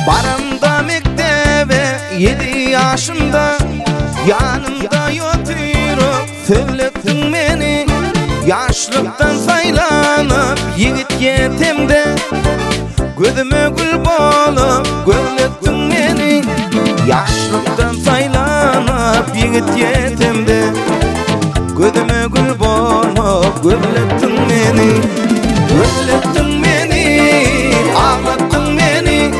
Barımda mektebe 7 yaşımda, yanımda oturup söylettin beni. Yaşlıktan saylanıp yigit yetimde, gözüme gül bolup gözlettin beni. Yaşlıktan saylanıp yigit yetimde, gözüme gül bolup gözlettin beni. Gözlettin beni, ağlattın beni.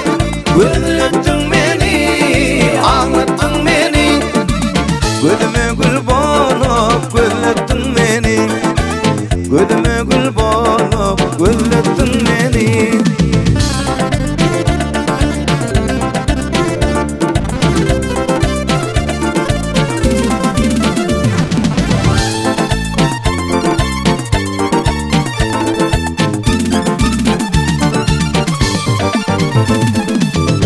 Gözlettin beni, ağlattın beni. Gözüme gül bolup gözlettin beni. Gözüme gül bolup gözlettin beni.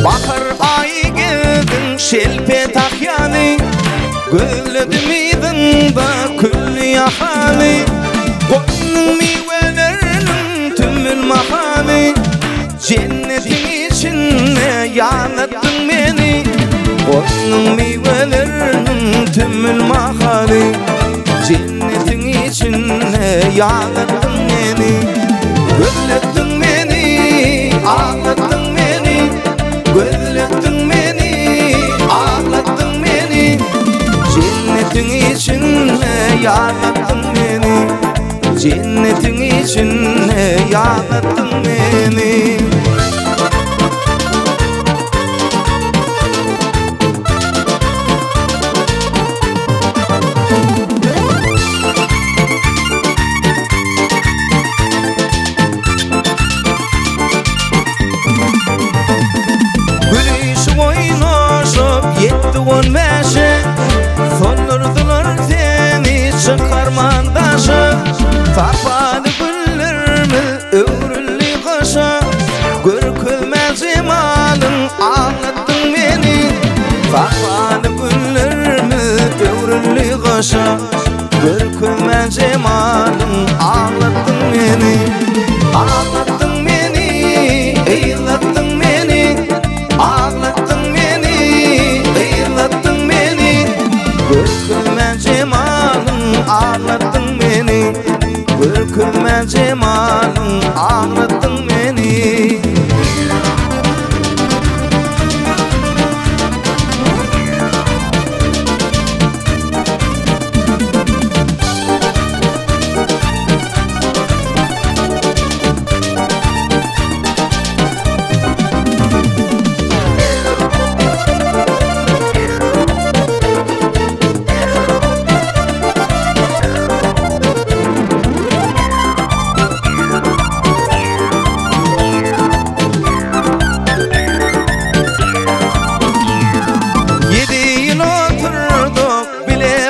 Bahar ayı geldin şelpe takyani, gözledim idin da külli ahali. Koynun mivelerinin tümül mahali, cennetin içinde yanattın beni. Koynun mivelerinin tümül mahali, cennetin içinde yanattın beni. Gözlettin beni, ağlattın beni. Gözlettin beni, ağlattın beni. Cennetin içinde yanattın beni. Cennetin içinde yanattın beni. Gülüşüp oynaşıp yetti 15'e, soldurdular seni çıkarmandaşı. Tapadı güllerimi öğrülü kışa, görkülmez imanın ağlattın beni. Tapadı güllerimi öğrülü kışa, görkülmez imanın ağlattın beni. Ağlattın beni, eylattın beni. Ağlattın beni, eylattın beni. Görkülmez cemalın ağlattın beni. Görkülmez cemalın ağlattın beni.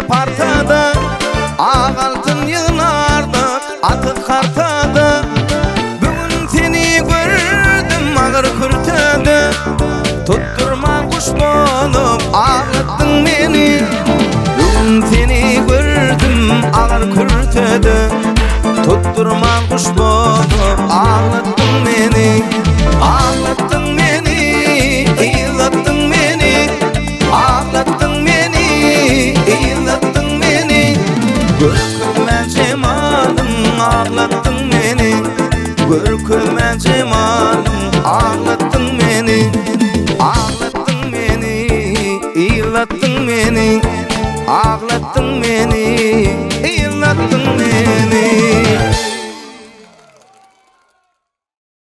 Partada ağaltın yığınardık atık kartada. Bugün seni gördüm ağır kürtada, tutturma kuş bolup ağlattın beni. Bugün seni gördüm ağır kürtada, tutturma kuş bolup ağlattın beni. Ağlattın beni, eylattın beni. Ağlattın beni, eylattın beni. Görkülmez cemalın ağlattın beni. Görkülmez cemalın ağlattın beni. Ağlattın beni, eylattın beni. Ağlattın beni, eylattın beni.